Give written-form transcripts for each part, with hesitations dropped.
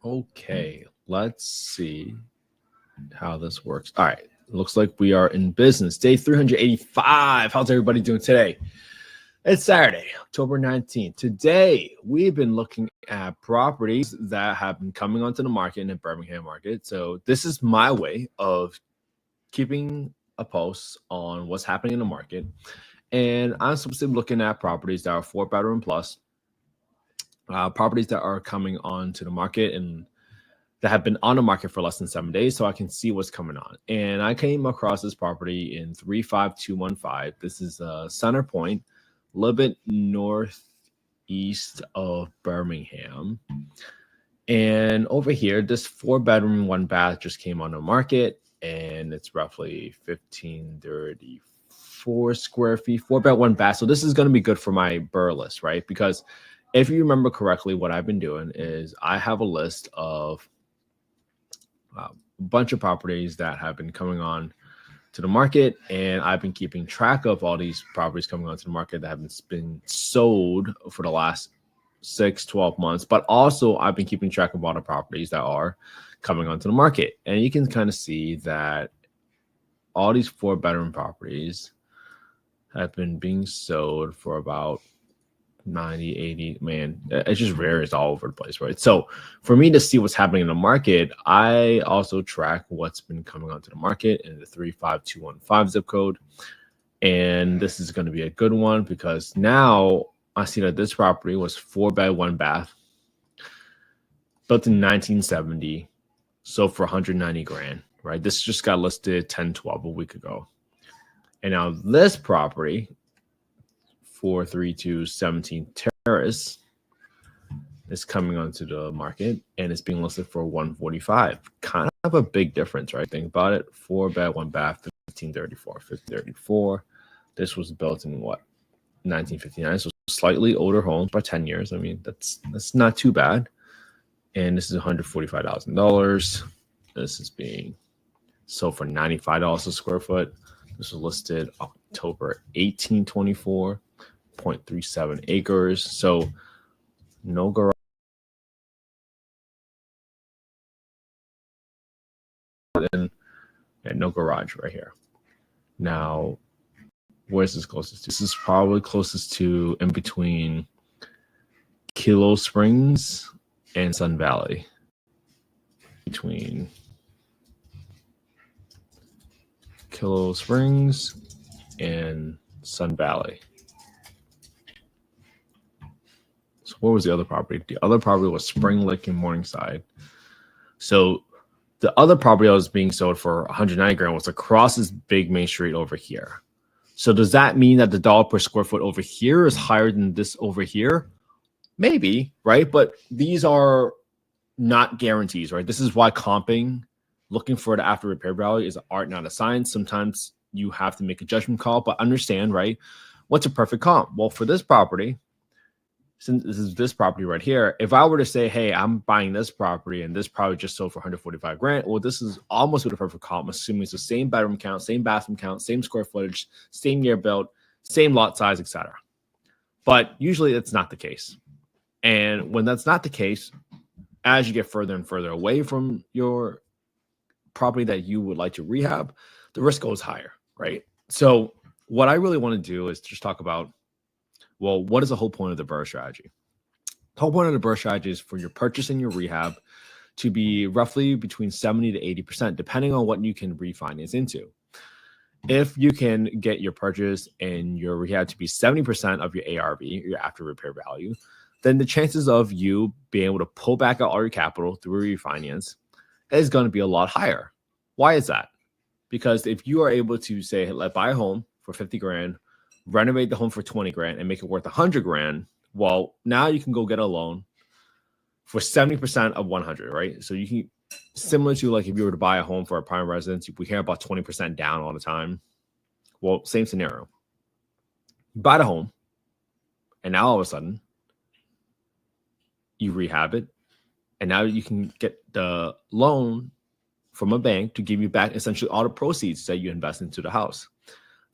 Okay, let's see how this works. All right, looks like we are in business. Day 385. How's everybody doing today? It's Saturday, October 19th. Today, we've been looking at properties that have been coming onto the market in the Birmingham market. So this is my way of keeping a pulse on what's happening in the market. And I'm specifically looking at properties that are 4-bedroom plus, properties that are coming onto the market and that have been on the market for less than 7 days, so I can see what's coming on. And I came across this property in 35215. This is Center Point, a little bit northeast of Birmingham. And over here, this 4-bedroom, 1-bath just came on the market, and it's roughly 1,534 square feet, 4-bed, 1-bath. So this is going to be good for my BRRRR list, right? Because if you remember correctly, what I've been doing is I have a list of a bunch of properties that have been coming on to the market, and I've been keeping track of all these properties coming onto the market that have been sold for the last 6-12 months. But also I've been keeping track of all the properties that are coming onto the market, and you can kind of see that all these 4-bedroom properties have been being sold for about 90, 80, man, it just varies all over the place, right? So for me to see what's happening in the market, I also track what's been coming onto the market in the 35215 zip code. And this is going to be a good one because now I see that this property was 4-bed, 1-bath, built in 1970, sold for 190 grand, right? This just got listed 10-12 a week ago. And now this property, 43217 Terrace, is coming onto the market and it's being listed for 145. Kind of a big difference, right? Think about it. 4-bed, 1-bath, 1534. This was built in what? 1959. So slightly older homes by 10 years. I mean, that's not too bad. And this is $145,000. This is being sold for $95 a square foot. This was listed October 1824. 0.37 acres, so no garage, and no garage right here. Now, where's this closest to? This is probably closest to in between Kilo Springs and Sun Valley. Between Kilo Springs and Sun Valley. So what was the other property? The other property was Spring Lake in Morningside. So the other property that was being sold for 190 grand was across this big main street over here. So does that mean that the dollar per square foot over here is higher than this over here? Maybe, right? But these are not guarantees, right? This is why comping, looking for the after repair value, is an art, not a science. Sometimes you have to make a judgment call, but understand, right? What's a perfect comp? Well, for this property, since this is this property right here, if I were to say, hey, I'm buying this property and this property just sold for 145 grand, well, this is almost a perfect comp, assuming it's the same bedroom count, same bathroom count, same square footage, same year built, same lot size, etc. But usually that's not the case. And when that's not the case, as you get further and further away from your property that you would like to rehab, the risk goes higher, right? So what I really want to do is just talk about, well, what is the whole point of the BRRRR strategy? The whole point of the BRRRR strategy is for your purchase and your rehab to be roughly between 70 to 80%, depending on what you can refinance into. If you can get your purchase and your rehab to be 70% of your ARV, your after repair value, then the chances of you being able to pull back out all your capital through a refinance is going to be a lot higher. Why is that? Because if you are able to say, let's buy a home for 50 grand, renovate the home for 20 grand and make it worth 100 grand, well, now you can go get a loan for 70% of 100, right? So you can, similar to like if you were to buy a home for a prime residence, we hear about 20% down all the time. Well, same scenario. You buy the home, and now all of a sudden, you rehab it, and now you can get the loan from a bank to give you back essentially all the proceeds that you invest into the house.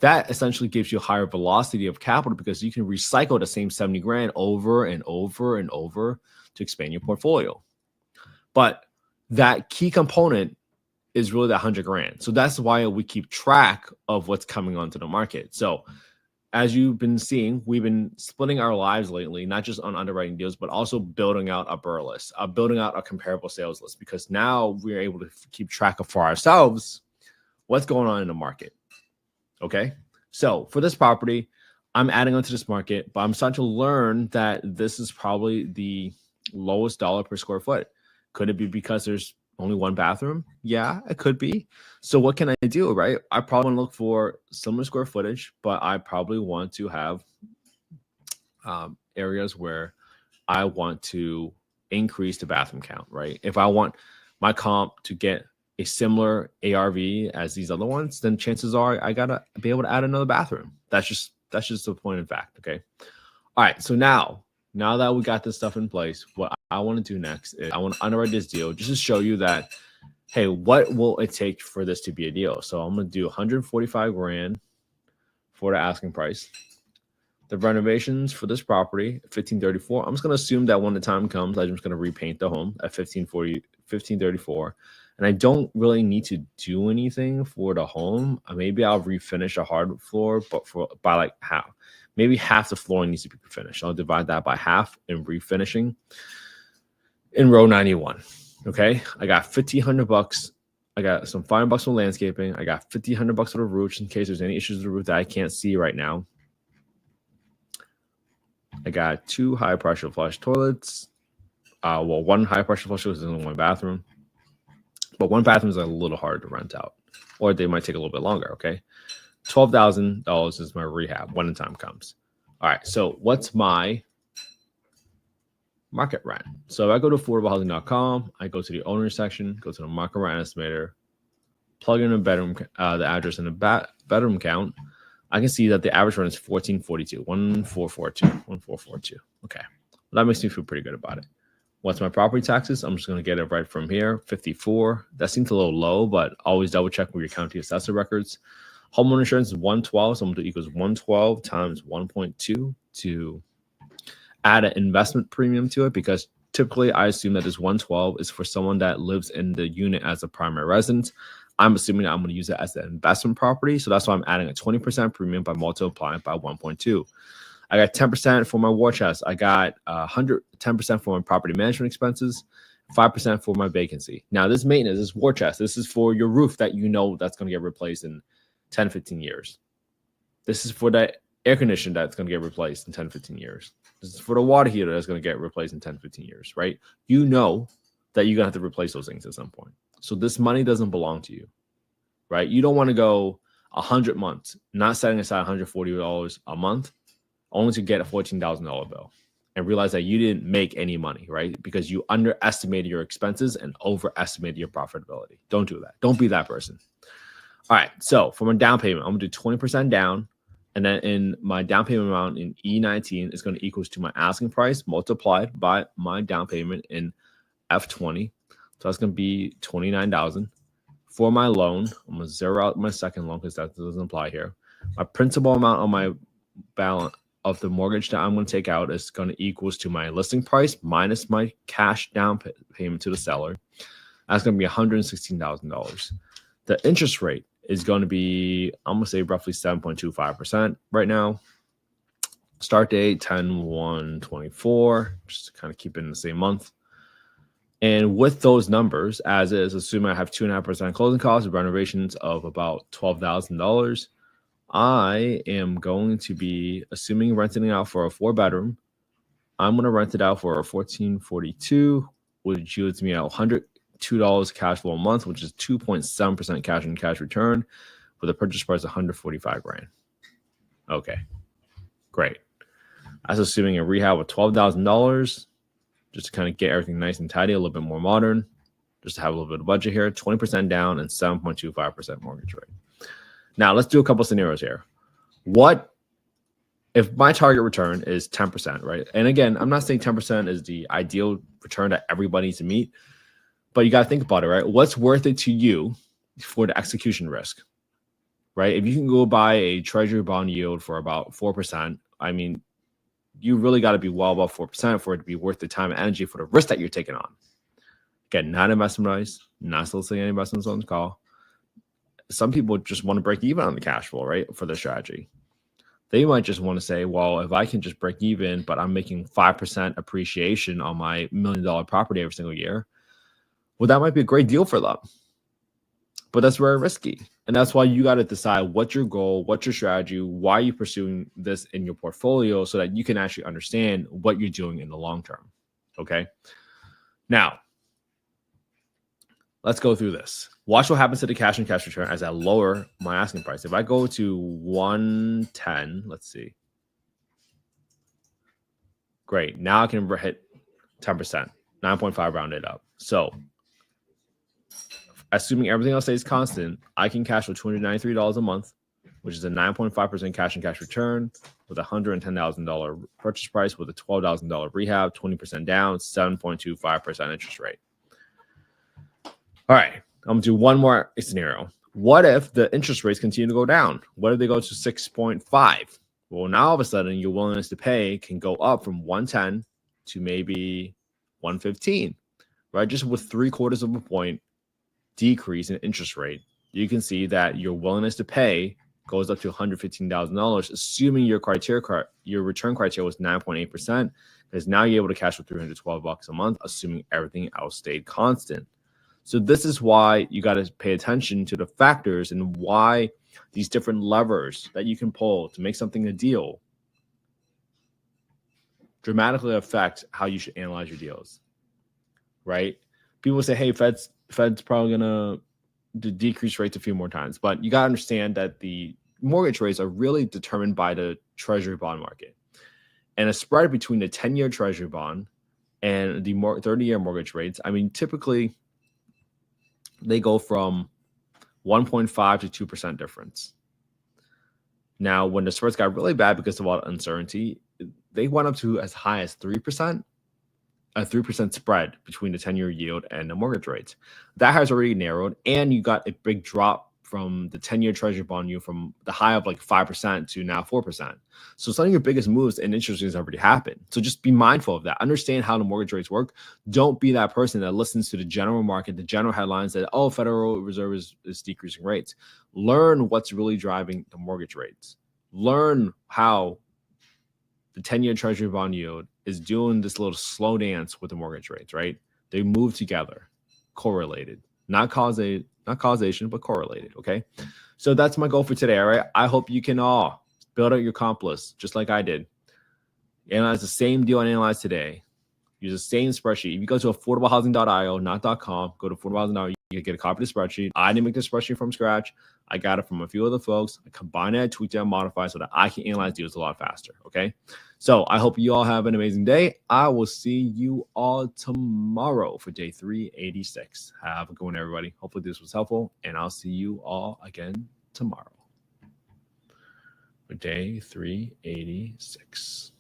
That essentially gives you a higher velocity of capital because you can recycle the same 70 grand over and over and over to expand your portfolio. But that key component is really that 100 grand. So that's why we keep track of what's coming onto the market. So as you've been seeing, we've been splitting our lives lately, not just on underwriting deals, but also building out a BRRRR list, building out a comparable sales list, because now we're able to keep track of for ourselves what's going on in the market. Okay. So for this property, I'm adding onto this market, but I'm starting to learn that this is probably the lowest dollar per square foot. Could it be because there's only one bathroom? Yeah, it could be. So what can I do, right? I probably want to look for similar square footage, but I probably want to have areas where I want to increase the bathroom count, right? If I want my comp to get a similar ARV as these other ones, then chances are I gotta be able to add another bathroom. That's just the point in fact. Okay. All right. So now that we got this stuff in place, what I want to do next is I want to underwrite this deal just to show you that, hey, what will it take for this to be a deal? So I'm going to do 145 grand for the asking price. The renovations for this property, 1534. I'm just going to assume that when the time comes, I'm just going to repaint the home at 1534. And I don't really need to do anything for the home. Maybe I'll refinish a hard floor, but by like half. Maybe half the flooring needs to be finished. I'll divide that by half in refinishing in row 91. Okay. I got $1,500. I got some $500 for landscaping. I got $1,500 for the roof in case there's any issues with the roof that I can't see right now. I got 2 high pressure flush toilets. Well, 1 high pressure flush toilet is in one bathroom, but 1 bathroom is a little hard to rent out, or they might take a little bit longer. Okay. $12,000 is my rehab when the time comes. All right. So what's my market rent? So I go to affordablehousing.com. I go to the owner section, go to the market rent estimator, plug in a bedroom, the address and the bedroom count. I can see that the average rent is 1442. Okay. Well, that makes me feel pretty good about it. What's my property taxes? I'm just going to get it right from here. 54. That seems a little low, but always double check with your county assessor records. Homeowner insurance is 112. So I'm going to equals 112 times 1.2 to add an investment premium to it, because typically I assume that this 112 is for someone that lives in the unit as a primary residence. I'm assuming that I'm going to use it as an investment property. So that's why I'm adding a 20% premium by multiplying by 1.2. I got 10% for my war chest. I got 10% for my property management expenses, 5% for my vacancy. Now, this maintenance, this war chest, this is for your roof that you know that's going to get replaced in 10, 15 years. This is for the air conditioner that's going to get replaced in 10, 15 years. This is for the water heater that's going to get replaced in 10, 15 years, right? You know that you're going to have to replace those things at some point. So this money doesn't belong to you, right? You don't want to go 100 months, not setting aside $140 a month, only to get a $14,000 bill and realize that you didn't make any money, right? Because you underestimated your expenses and overestimated your profitability. Don't do that. Don't be that person. All right. So for my down payment, I'm going to do 20% down. And then in my down payment amount in E19 is going to equals to my asking price multiplied by my down payment in F20. So that's going to be $29,000. For my loan, I'm going to zero out my second loan because that doesn't apply here. My principal amount on my balance of the mortgage that I'm going to take out is going to equals to my listing price minus my cash down payment to the seller. That's going to be $116,000. The interest rate is going to be, I'm going to say roughly 7.25% right now. Start date 10/1/24, just to kind of keep it in the same month. And with those numbers, as is, assuming I have 2.5% closing costs, renovations of about $12,000, I am going to be assuming renting it out for a 4-bedroom. I'm going to rent it out for a $1,442, which yields me out $102 cash flow a month, which is 2.7% cash on cash return, with a purchase price of $145,000. Okay, great. That's assuming a rehab with $12,000, just to kind of get everything nice and tidy, a little bit more modern, just to have a little bit of budget here, 20% down and 7.25% mortgage rate. Now, let's do a couple scenarios here. What if my target return is 10%, right? And again, I'm not saying 10% is the ideal return that everybody needs to meet, but you got to think about it, right? What's worth it to you for the execution risk, right? If you can go buy a treasury bond yield for about 4%, I mean, you really got to be well above 4% for it to be worth the time and energy for the risk that you're taking on. Again, not investment advice, not soliciting any investments on the call. Some people just want to break even on the cash flow, right, for their strategy. They might just want to say, well, if I can just break even, but I'm making 5% appreciation on my $1 million property every single year, well, that might be a great deal for them. But that's very risky. And that's why you got to decide what's your goal, what's your strategy, why are you pursuing this in your portfolio so that you can actually understand what you're doing in the long term. Okay. Now, let's go through this. Watch what happens to the cash and cash return as I lower my asking price. If I go to 110, let's see. Great. Now I can hit 10%, 9.5 rounded up. So assuming everything else stays constant, I can cash for $293 a month, which is a 9.5% cash and cash return with a $110,000 purchase price with a $12,000 rehab, 20% down, 7.25% interest rate. All right, I'm gonna do one more scenario. What if the interest rates continue to go down? What if they go to 6.5? Well, now all of a sudden your willingness to pay can go up from 110 to maybe 115, right? Just with 3/4 of a point decrease in interest rate, you can see that your willingness to pay goes up to $115,000, assuming your return criteria was 9.8%, because now you're able to cash for $312 a month, assuming everything else stayed constant. So this is why you got to pay attention to the factors and why these different levers that you can pull to make something a deal dramatically affect how you should analyze your deals, right? People say, hey, Fed's probably going to decrease rates a few more times. But you got to understand that the mortgage rates are really determined by the treasury bond market. And a spread between the 10-year treasury bond and the 30-year mortgage rates, I mean, typically they go from 1.5 to 2% difference. Now, when the spreads got really bad because of all the uncertainty, they went up to as high as 3%. A 3% spread between the 10-year yield and the mortgage rates. That has already narrowed, and you got a big drop from the 10-year treasury bond yield from the high of like 5% to now 4%. So some of your biggest moves in interest rates already happened. So just be mindful of that. Understand how the mortgage rates work. Don't be that person that listens to the general market, the general headlines that, oh, Federal Reserve is decreasing rates. Learn what's really driving the mortgage rates. Learn how the 10-year treasury bond yield is doing this little slow dance with the mortgage rates, right? They move together, correlated, not causation, but correlated. Okay. So that's my goal for today. All right. I hope you can all build out your comp list just like I did. Analyze the same deal I analyzed today. Use the same spreadsheet. If you go to affordablehousing.io, not .com, go to affordablehousing.io, you can get a copy of the spreadsheet. I didn't make the spreadsheet from scratch. I got it from a few other folks. I combine it, tweak it, modify so that I can analyze deals a lot faster. Okay. So I hope you all have an amazing day. I will see you all tomorrow for day 386. Have a good one, everybody. Hopefully this was helpful, and I'll see you all again tomorrow for day 386.